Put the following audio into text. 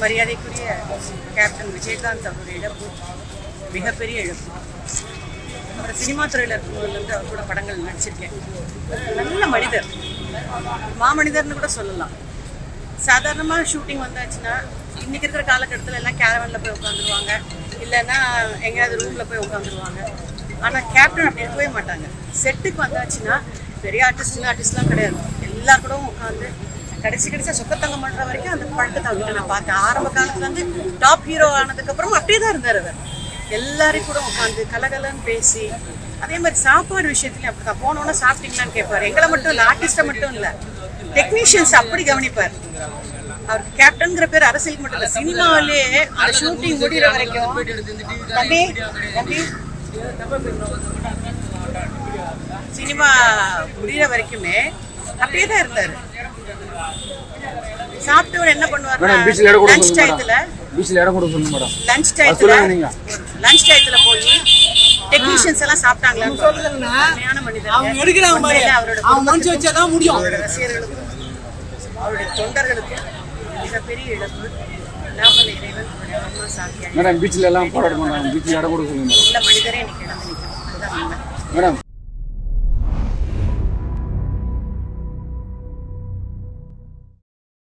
மரியாதைக்குரிய கேப்டன் விஜயகாந்த் அவருடைய இழப்பு மிகப்பெரிய இழப்பு. அப்புறம் சினிமா துறையில் இருக்கும்போதுலேருந்து அவர் கூட படங்கள் நடிச்சிருக்கேன். நல்ல மனிதர், மாமனிதர்னு கூட சொல்லலாம். சாதாரணமாக ஷூட்டிங் வந்தாச்சுன்னா இன்றைக்கி இருக்கிற காலகட்டத்தில் எல்லாம் கேரவனில் போய் உட்காந்துருவாங்க, இல்லைன்னா எங்கேயாவது ரூமில் போய் உட்காந்துருவாங்க. ஆனால் கேப்டன் அப்படி இருக்கவே மாட்டாங்க. செட்டுக்கு வந்தாச்சுன்னா பெரிய ஆர்டிஸ்ட்லாம் கிடையாது, எல்லார் கூடவும் உட்காந்து கடைசியாக சொக்கத்தங்கம் பண்ணுற வரைக்கும் அந்த பழக்கத்தை அவர்கிட்ட நான் பார்த்தேன். ஆரம்ப காலத்துலேருந்து டாப் ஹீரோ ஆனதுக்கப்புறம் அப்படியே தான் இருந்தார் அவர். எல்லாரையும் கூட உட்காந்து கலகலன்னு பேசி, அதே மாதிரி சாப்பாடு விஷயத்துலையும் அப்படி தான். போனோன்னா சாப்பிட்டீங்களான்னு கேட்பார். எங்களை மட்டும் இல்லை, ஆர்டிஸ்ட்டை மட்டும் இல்லை, டெக்னீஷியன்ஸ் அப்படி கவனிப்பார். அவருக்கு கேப்டன்கிற பேர் அரசியலுக்கு மட்டும் இல்லை, சினிமாவிலே அந்த ஷூட்டிங் முடிகிற வரைக்கும் தம்பி சினிமா முடிகிற வரைக்குமே அப்படியே தான் இருந்தார். சாப்பிட்டவர் என்ன பண்ணுவார், லஞ்ச் டயத்துல போய் டெக்னீஷியன்ஸ் எல்லாம் சாப்பிட்டாங்களான்னு அவரோட ரசிகர்களுக்கும் அவருடைய தொண்டர்களுக்கும் மிகப்பெரிய இழப்பு. இல்லாமல் இறைவன் அம்மா சாத்தியா பீச்சில் எல்லாம் நல்ல மனிதரே இன்னைக்கு இழந்து நிற்கும். அதுதான் உண்மை.